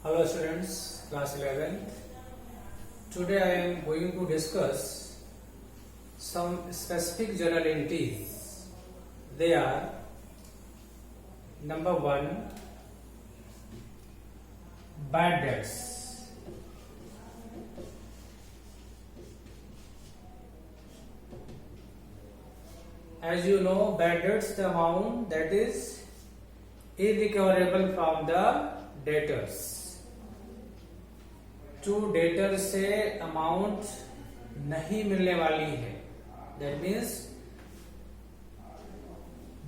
Hello students, class 11th. Today I am going to discuss some specific journal entries. They are number 1, bad debts. As you know, bad debts the amount that is irrecoverable from the debtors. जो debtor से amount नहीं मिलने वाली है, that means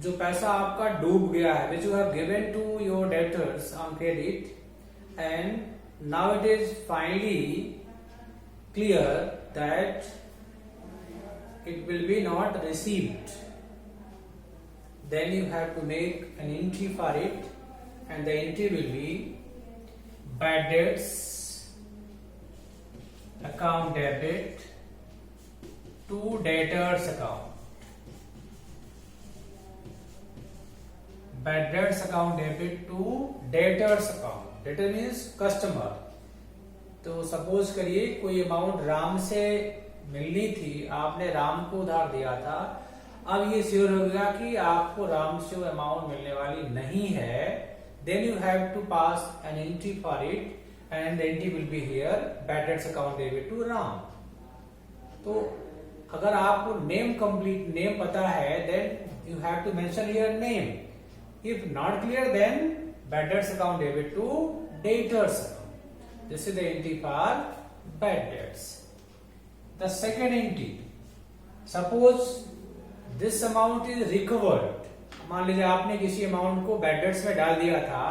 जो पैसा आपका डूब गया है, which you have given to your debtors on credit and now it is finally clear that it will be not received, then you have to make an entry for it, and the entry will be bad debts account debit to debtors account. Bad debts account debit to debtors account. Debtor means customer. तो suppose करिए कोई amount Ram से मिलनी थी, आपने राम को उधार दिया था, अब ये श्योर हो गया कि आपको राम से अमाउंट मिलने वाली नहीं है, then you have to pass an entry for it and the entry will be here bad debts account debit to Ram. तो अगर आपको नेम कंप्लीट नेम पता है, then you have to mention here name. If not clear, then bad debts account debit to debtors account. This is the entry for bad debts. The second entry, suppose this amount is recovered. मान लीजिए आपने किसी amount को bad debts में डाल दिया था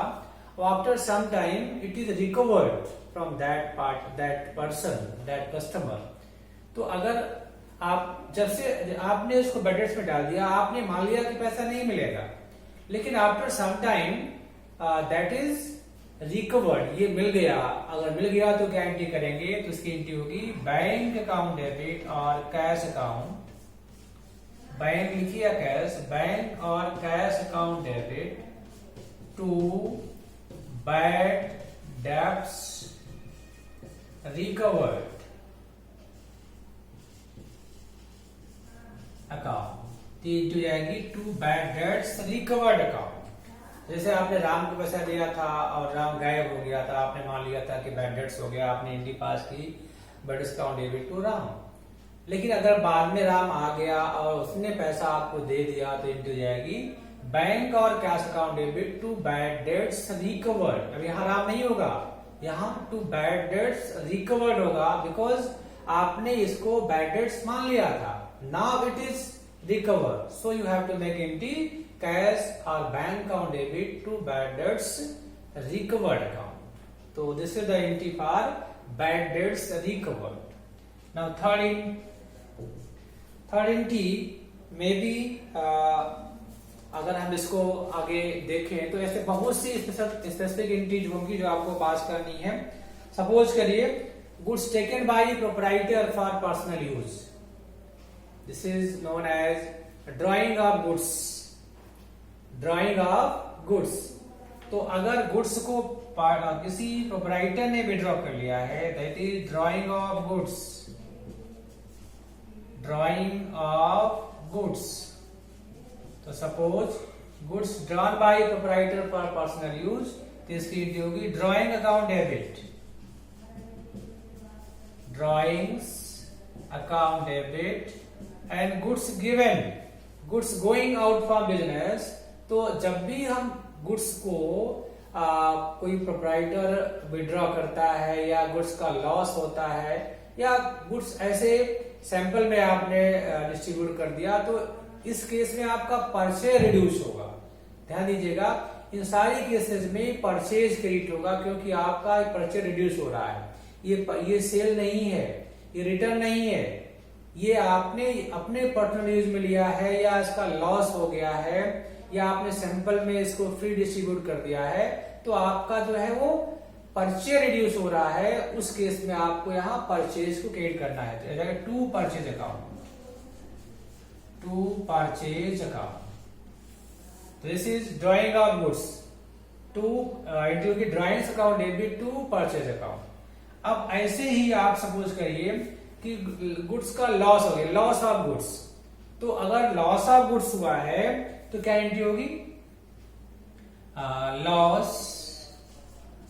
और after some time it is recovered from that person, that customer. तो अगर आप जब से आपने उसको बैड डेट्स में डाल दिया, आपने मान लिया कि पैसा नहीं मिलेगा, लेकिन after some time that is recovered, ये मिल गया. अगर मिल गया तो क्या एंट्री करेंगे? तो इसकी एंट्री होगी बैंक अकाउंट डेबिट और कैश अकाउंट. बैंक लिखिए या कैश, बैंक और cash account debit to bad debts recovered account. तीन तो जाएगी to bad debts recovered account. जैसे आपने राम को पैसा दिया था और राम गायब हो गया था, आपने मान लिया था कि बैड डेट्स हो गया, आपने एंट्री पास की bad debts account debit to Ram. लेकिन अगर बाद में राम आ गया और उसने पैसा आपको दे दिया, तो एंट्री जाएगी बैंक और cash account debit to bad debts recovered. अब यहाँ राम नहीं होगा, यहाँ टू बैड डेट्स रिकवर्ड होगा, बिकॉज आपने इसको बैड डेट्स मान लिया था. Now it is recover, so you have to make entry cash और bank account debit to bad debts recovered account. तो this is the entry for bad debts recovered. Now third entry में भी अगर हम इसको आगे देखें तो ऐसे बहुत सी स्पेसिफिक एंट्रीज होंगी जो आपको पास करनी है. सपोज करिए goods taken by proprietor for personal use. This is known as drawing of goods. Drawing of goods. तो अगर गुड्स को किसी प्रोप्राइटर ने विड्रॉ कर लिया है, that is drawing of goods. Drawing of goods. तो suppose goods drawn by proprietor for personal use, तो इसकी एंट्री होगी drawing account debit. Drawings account debit and goods given, goods going out from business. तो जब भी हम goods को कोई प्रोप्राइटर विड्रॉ करता है या गुड्स का लॉस होता है या गुड्स ऐसे सैंपल में आपने डिस्ट्रीब्यूट कर दिया, तो इस केस में आपका परचेज रिड्यूस होगा. ध्यान दीजिएगा, इन सारी केसेस में परचेज क्रेडिट होगा, क्योंकि आपका परचेज रिड्यूस हो रहा है. ये सेल नहीं है, ये रिटर्न नहीं है, ये आपने अपने पर्सनल यूज में लिया है या इसका लॉस हो गया है या आपने सैंपल में इसको फ्री डिस्ट्रीब्यूट कर दिया है, तो आपका जो है वो परचेज रिड्यूस हो रहा है. उस केस में आपको यहाँ परचेज को क्रेडिट करना है. तो to purchase account, to purchase account. This is drawing of goods. To include की drawings account debit to purchase account. अब ऐसे ही आप सपोज करिए कि गुड्स का लॉस हो गया, लॉस ऑफ गुड्स। तो अगर लॉस ऑफ गुड्स हुआ है तो क्या एंट्री होगी, लॉस।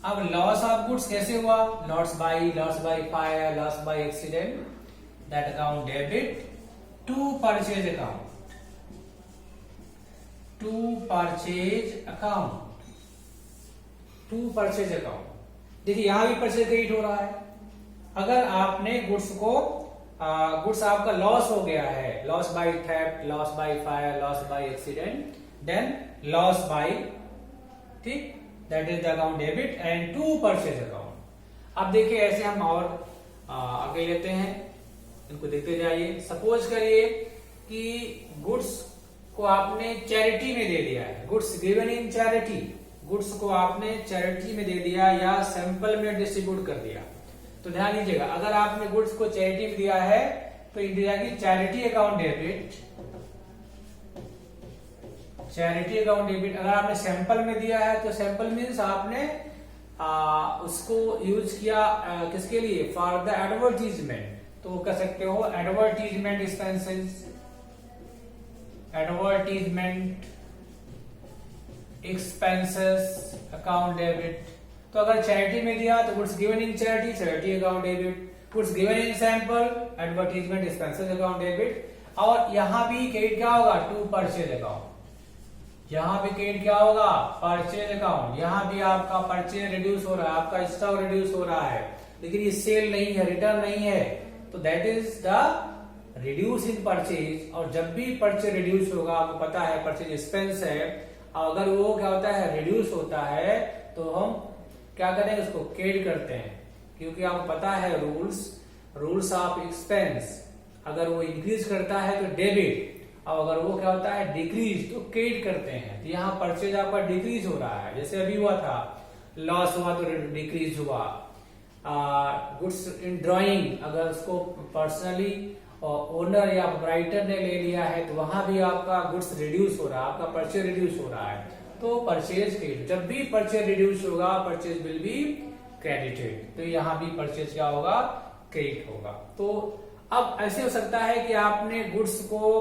अब लॉस ऑफ गुड्स कैसे हुआ, loss by fire, loss by accident, that account debit to purchase account, to purchase account, to purchase account. देखिए यहां भी परचेज क्रेडिट हो रहा है। अगर आपने गुड्स को गुड्स आपका लॉस हो गया है, loss by theft, loss by fire, loss by accident, then loss by, ठीक, that is the account debit and to purchase account. अब देखिए ऐसे हम और आगे लेते हैं, इनको देखते जाइए। सपोज करिए कि गुड्स को आपने चैरिटी में दे दिया है, goods given in charity, goods को आपने चैरिटी में दे दिया या सैंपल में डिस्ट्रीब्यूट कर दिया। तो ध्यान दीजिएगा, अगर आपने गुड्स को चैरिटी में दिया है तो इंडिया की charity account debit, charity account debit. अगर आपने सैंपल में दिया है तो सैंपल मीन्स आपने उसको यूज किया किसके लिए, फॉर द एडवर्टीजमेंट। तो कह सकते हो advertisement expenses, advertisement expenses account debit. तो अगर चैरिटी में दिया तो goods given in charity, charity account debit, goods given in sample, advertisement expenses account debit. और यहां भी क्रेडिट क्या होगा, टू परचेज अकाउंट, यहां भी क्रेडिट क्या होगा, परचेज अकाउंट। यहां भी आपका परचेज रिड्यूस हो रहा है, आपका स्टॉक रिड्यूस हो रहा है, लेकिन ये सेल नहीं है, रिटर्न नहीं है, तो that is the reduce in purchase. और जब भी परचेज रिड्यूस होगा, आपको पता है परचेज एक्सपेंस है, अगर वो क्या होता है, रिड्यूस होता है, तो हम क्या करें, उसको क्रेडिट करते हैं, क्योंकि आपको पता है रूल्स ऑफ एक्सपेंस। अगर वो इंक्रीज करता है तो डेबिट, और अगर वो क्या होता है डिक्रीज तो क्रेडिट करते हैं। तो यहाँ परचेज आपका डिक्रीज हो रहा है, जैसे अभी हुआ था, लॉस हुआ तो डिक्रीज हुआ। गुड्स इन ड्राइंग, अगर उसको पर्सनली ओनर या प्रोप्राइटर ने ले लिया है तो वहां भी आपका गुड्स रिड्यूस हो रहा है, आपका परचेज रिड्यूस हो रहा है। तो परचेज क्रेडिट, जब भी परचेज रिड्यूस होगा परचेज विल बी क्रेडिटेड। तो यहाँ भी परचेज क्या होगा, क्रेडिट होगा। तो अब ऐसे हो सकता है कि आपने गुड्स को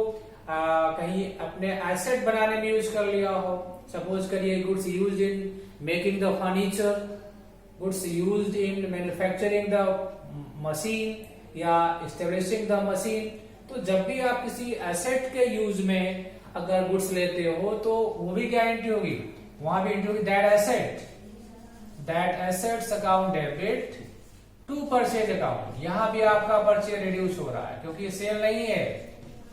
कहीं अपने एसेट बनाने में यूज कर लिया हो। सपोज करिए goods used in making the furniture, goods used in manufacturing the machine या एस्टेब्लिशिंग द मशीन। तो जब भी आप किसी एसेट के यूज में अगर गुड्स लेते हो तो वो भी क्या एंट्री होगी, वहां भी एंट्री होगी that asset, that assets account debit to purchase account. यहां भी आपका परचेज रिड्यूस हो रहा है क्योंकि सेल नहीं है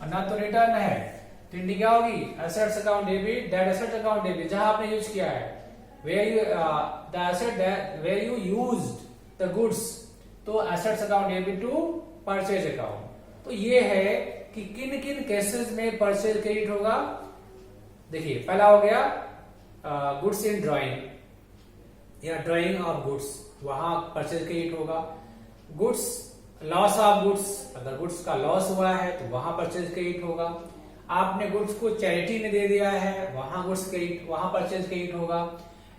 और ना तो रिटर्न है, तो एंट्री क्या होगी, assets account debit, that asset account debit, जहां आपने यूज किया है, where you the asset where you used the goods, तो assets account debit to purchase account. तो ये है कि किन किन केसेस में परचेज क्रेडिट होगा। देखिए पहला हो गया गुड्स इन ड्राइंग या ड्राइंग ऑफ गुड्स, वहां परचेज क्रेडिट होगा। गुड्स लॉस ऑफ गुड्स, अगर गुड्स का लॉस हुआ है तो वहां परचेज क्रेडिट होगा। आपने गुड्स को चैरिटी में दे दिया है, वहां गुड्स क्रेडिट, वहां परचेज क्रेडिट होगा।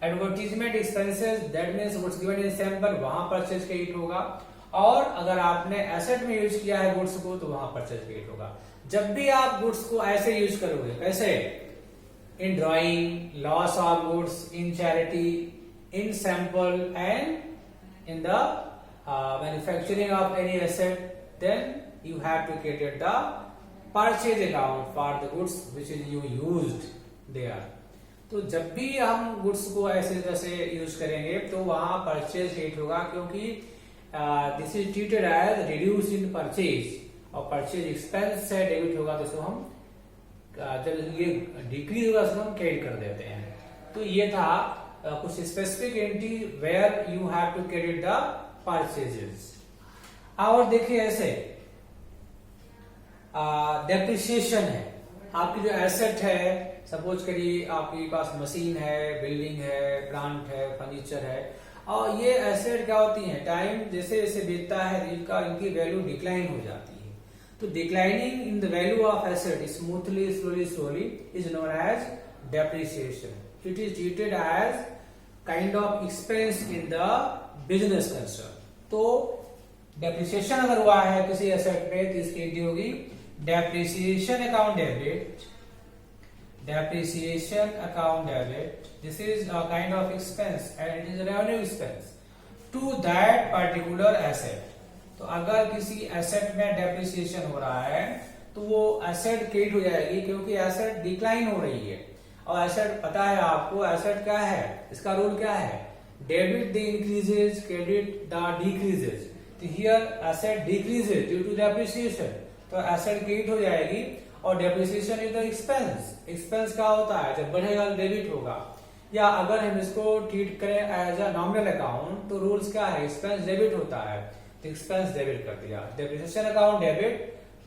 Advertisement expenses, that means goods given in sample, वहां परचेज क्रेडिट होगा। और अगर आपने एसेट में यूज किया है गुड्स को तो वहां परचेज क्रेडिट होगा। जब भी आप गुड्स को ऐसे यूज करोगे, कैसे, in drawing, loss of goods, in charity, in sample and in the manufacturing of any asset, then you have to create the purchase account for the goods which is you used there. तो जब भी हम goods को ऐसे जैसे use करेंगे तो वहां परचेज रेट होगा, क्योंकि this is treated as reduce in purchase, और परचेज एक्सपेंस से डेबिट होगा तो इसको हम जब ये डिक्रीज होगा उसको हम क्रेडिट कर देते हैं। तो ये था कुछ specific entry where you have to credit the purchases. और देखिए ऐसे डेप्रिसिएशन है, आपकी जो एसेट है, सपोज करिए आपके पास मशीन है, बिल्डिंग है, प्लांट है, फर्नीचर है, और ये एसेट क्या होती है, टाइम जैसे जैसे बीतता है इनकी वैल्यू डिक्लाइन हो जाती है। तो declining in the value of asset smoothly slowly is known as depreciation. It is treated as kind of expense in the business concern. तो डेप्रिसिएशन अगर हुआ है किसी एसेट पे तो इसकी एंट्री होगी depreciation account debit, depreciation account debit. This is a kind of expense and it is a revenue expense to that particular asset. तो अगर किसी एसेट में डेप्रिसिएशन हो रहा है तो वो एसेट क्रेडिट हो जाएगी, क्योंकि एसेट डिक्लाइन हो रही है। और एसेट पता है आपको, एसेट क्या है, इसका रूल क्या है, debit the increases, credit the decreases. तो here asset decreases due to depreciation, तो एसेट क्रेडिट हो जाएगी। और depreciation is the expense. Expense क्या होता है, जब बढ़ेगा डेबिट होगा। या अगर हम इसको ट्रीट करें एज अ नॉमिनल अकाउंट तो रूल्स क्या है, एक्सपेंस डेबिट होता है, तो एक्सपेंस डेबिट कर दिया, depreciation account debit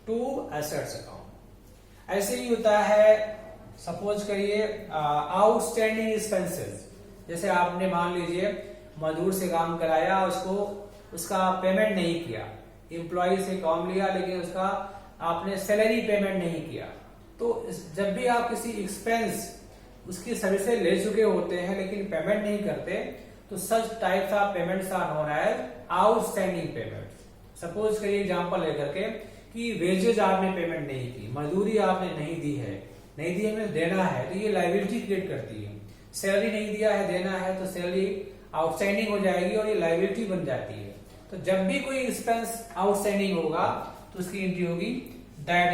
to assets account. ऐसे ही होता है, सपोज करिए आउटस्टैंडिंग एक्सपेंसेस। जैसे आपने मान लीजिए मजदूर से काम कराया, उसका पेमेंट नहीं किया, एम्प्लॉय से काम लिया लेकिन उसका आपने सैलरी पेमेंट नहीं किया। तो जब भी आप किसी एक्सपेंस उसकी सर्विसेज ले चुके होते हैं लेकिन पेमेंट नहीं करते, तो such types of payments are known as outstanding payment. Suppose करिए एग्जांपल लेकर के कि वेजेज आपने पेमेंट नहीं की, मजदूरी आपने नहीं दी है, नहीं दी हमें देना है, तो ये लायबिलिटी क्रिएट करती है। सैलरी नहीं दिया है, देना है, तो सैलरी आउटस्टैंडिंग हो जाएगी और ये लायबिलिटी बन जाती है। तो जब भी कोई एक्सपेंस आउटस्टैंडिंग होगा तो उसकी एंट्री होगी that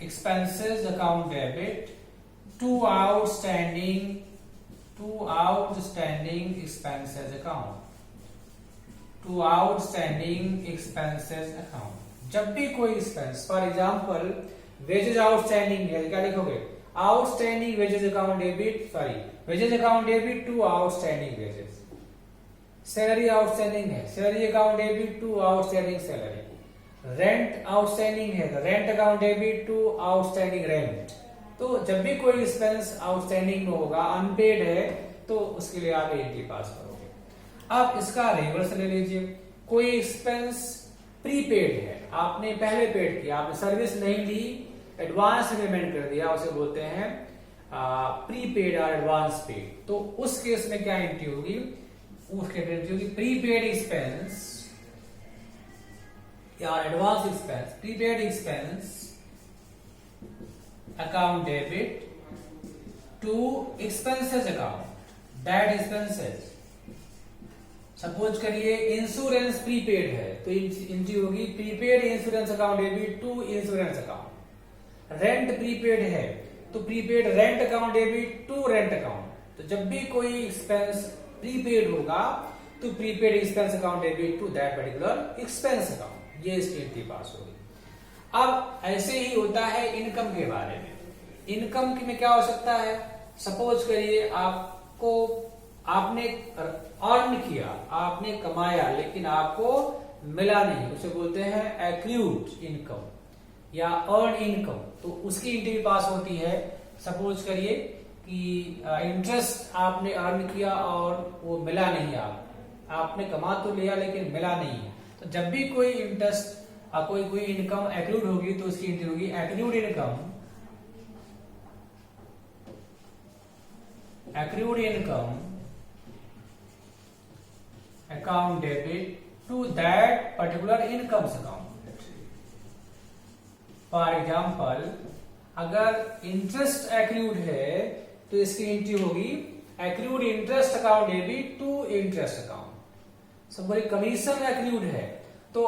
expenses account debit to outstanding expenses account, to outstanding expenses account। जब भी कोई expense, for example wages outstanding है, क्या लिखोगे, outstanding wages account debit, wages account debit to outstanding wages. Salary outstanding है, salary account debit to outstanding salary. Rent outstanding है, rent account debit to outstanding rent. तो जब भी कोई expense outstanding में होगा, अनपेड है, तो उसके लिए आप एंट्री पास करोगे। अब इसका रिवर्स ले लीजिए, कोई एक्सपेंस प्रीपेड है, आपने पहले पेड किया, आपने सर्विस नहीं ली, एडवांस पेमेंट कर दिया, उसे बोलते हैं प्रीपेड और एडवांस पेड। तो उस केस में क्या एंट्री होगी, उसके एंट्री होगी प्रीपेड एक्सपेंस या advance expense, prepaid expense account debit to expenses account, that expenses. Suppose करिए इंश्योरेंस प्रीपेड है, तो एंट्री होगी prepaid insurance account debit to insurance account. Rent prepaid है, तो prepaid rent account debit to rent account. तो जब भी कोई एक्सपेंस प्रीपेड होगा तो prepaid expense account debit to that particular expense account, ये इसकी एंट्री पास होगी। अब ऐसे ही होता है इनकम के बारे में। इनकम में क्या हो सकता है, सपोज करिए आपने अर्न किया, आपने कमाया लेकिन आपको मिला नहीं, उसे बोलते हैं एक्रूड इनकम या अर्न इनकम। तो उसकी एंट्री पास होती है। सपोज करिए कि इंटरेस्ट आपने अर्न किया और वो मिला नहीं, आपने कमा तो लिया लेकिन मिला नहीं है। तो जब भी कोई इंटरेस्ट कोई इनकम एक्रूड होगी तो उसकी एंट्री होगी accrued income account debit to that particular income account. For example अगर इंटरेस्ट एक्रूड है तो इसकी एंट्री होगी accrued interest account debit to interest account. Suppose commission accrued है तो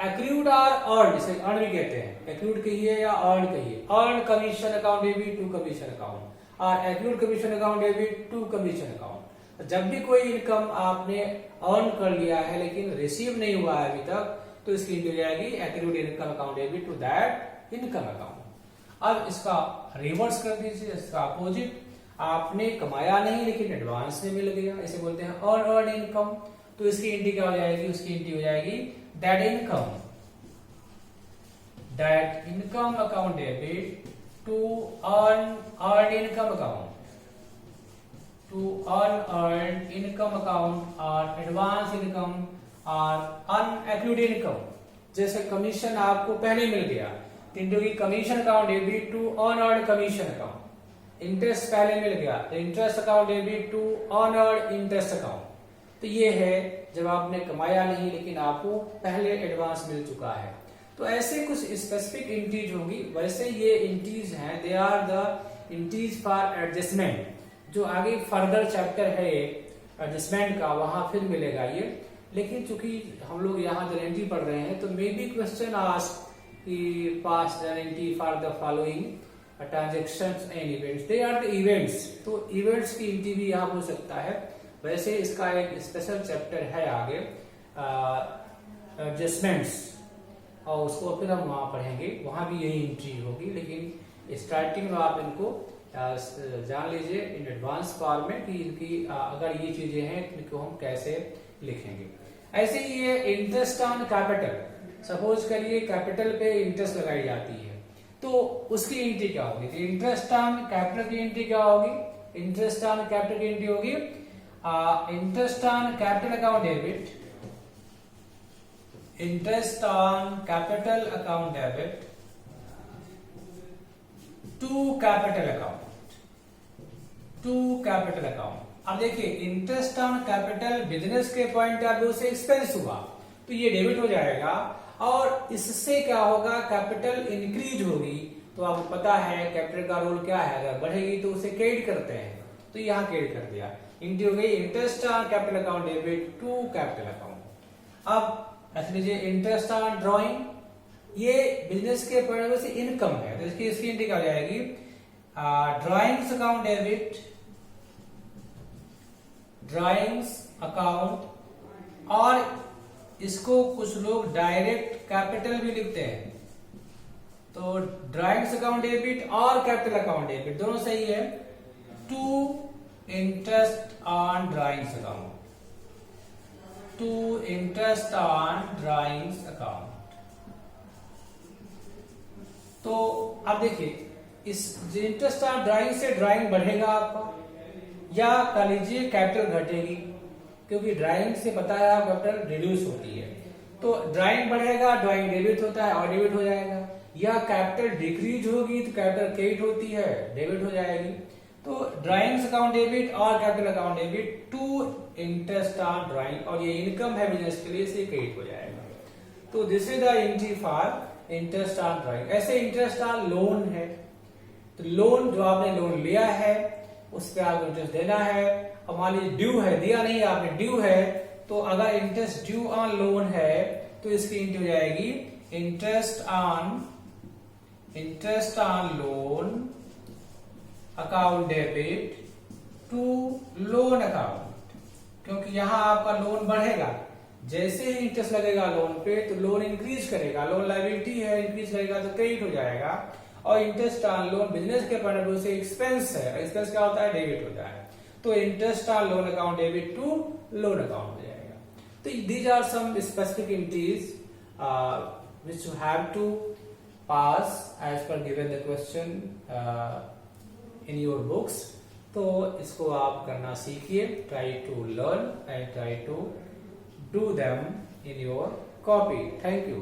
एक्रूड और अर्न, जिसे अर्न भी कहते हैं, एक्रूड कहिए या अर्न कहिए, earn commission account debit to commission account और accrued commission account debit to commission account. जब भी कोई इनकम आपने अर्न कर लिया है लेकिन रिसीव नहीं हुआ है अभी तक, तो इसकी एंट्री हो जाएगी accrued income account debit to that income account. अब इसका रिवर्स कर दीजिए, इसका अपोजिट, आपने कमाया नहीं लेकिन एडवांस में मिल गया, इसे बोलते हैं अर्न इनकम। तो इसकी एंट्री क्या हो जाएगी, उसकी एंट्री हो जाएगी that income account debit to earn income account, to earn income account और एडवांस इनकम और अनएक्रूड इनकम। जैसे कमीशन आपको पहले मिल गया, तो commission account debit to earn commission account, interest पहले मिल गया, तो interest account debit to unearned interest account. तो ये है जब आपने कमाया नहीं लेकिन आपको पहले एडवांस मिल चुका है। तो ऐसे कुछ स्पेसिफिक एंट्रीज होंगी। वैसे ये एंट्रीज हैं, they are the entries for adjustment, जो आगे फर्दर चैप्टर है एडजस्टमेंट का, वहां फिर मिलेगा ये। लेकिन चूंकि हम लोग यहाँ जो एंट्री पढ़ रहे हैं, तो मे बी क्वेश्चन आस्क्ड कि pass entry for the following transactions and events, they are the events. तो इवेंट्स की एंट्री भी यहाँ हो सकता है। वैसे इसका एक स्पेशल चैप्टर है आगे एडजस्टमेंट्स, और उसको फिर हम वहां पढ़ेंगे, वहां भी यही एंट्री होगी। लेकिन स्टार्टिंग में आप इनको जान लीजिए इन एडवांस फॉर्म में कि इनकी अगर ये चीजें हैं तो इनको हम कैसे लिखेंगे। ऐसे ही ये इंटरेस्ट ऑन कैपिटल, सपोज करिए कैपिटल पे इंटरेस्ट लगाई जाती है, तो उसकी एंट्री क्या होगी? तो इंटरेस्ट ऑन कैपिटल की एंट्री क्या होगी? इंटरेस्ट ऑन कैपिटल की एंट्री होगी interest on capital account debit, interest on capital account debit to capital account, to capital account. अब देखिए इंटरेस्ट ऑन कैपिटल बिजनेस के पॉइंट ऑफ व्यू से expense हुआ, तो ये डेबिट हो जाएगा। और इससे क्या होगा? कैपिटल इंक्रीज होगी, तो आपको पता है कैपिटल का रोल क्या है, अगर बढ़ेगी तो उसे क्रेडिट करते हैं, तो यहाँ क्रेडिट कर दिया। इंट्री हो गई interest on capital account debit to capital account. अब ऐसे लीजिए इंटरेस्ट ऑन ड्रॉइंग, ये बिजनेस के पॉइंट ऑफ व्यू से इनकम है, तो इसकी एंट्री क्या हो जाएगी? Drawings account debit, drawings account, और इसको कुछ लोग डायरेक्ट कैपिटल भी लिखते हैं, तो ड्रॉइंग्स अकाउंट डेबिट और कैपिटल अकाउंट डेबिट दोनों सही है। To interest on drawings account, to interest on drawings account. तो अब देखिए इस इंटरेस्ट ऑन ड्राइंग से ड्राइंग बढ़ेगा आपका, या कह लीजिए कैपिटल घटेगी, क्योंकि ड्राइंग से पता है आप कैपिटल रिड्यूस होती है, तो ड्राइंग बढ़ेगा, ड्राइंग डेबिट होता है और डेबिट हो जाएगा। या कैपिटल डिक्रीज होगी तो कैपिटल क्रेडिट होती है, डेबिट हो जाएगी। तो ड्राइंग्स अकाउंट डेबिट और capital account debit to interest on drawing, और ये इनकम है बिजनेस के लिए, से क्रेडिट हो जाएगा। तो this is the entry for interest on drawing. ऐसे इंटरेस्ट ऑन लोन है, तो लोन जो आपने लोन लिया है उस पर आपको इंटरेस्ट देना है। अब मान लीजिए ड्यू है, दिया नहीं आपने, ड्यू है, तो अगर इंटरेस्ट ड्यू ऑन लोन है तो इसकी एंट्री हो जाएगी interest on loan account debit to loan account, क्योंकि यहां आपका लोन बढ़ेगा, जैसे ही इंटरेस्ट लगेगा लोन पे तो लोन इंक्रीज करेगा, लोन लायबिलिटी है, इंक्रीज करेगा तो क्रेडिट हो जाएगा। और इंटरेस्ट ऑन लोन बिजनेस के पॉइंट ऑफ व्यू से एक्सपेंस है, एक्सपेंस क्या होता है? डेबिट होता है, तो interest on loan account debit to loan account हो जाएगा। तो these are some specific entries which you have to pass as per given the question in your books। तो इसको आप करना सीखिए, try to learn and try to do them in your copy। Thank you।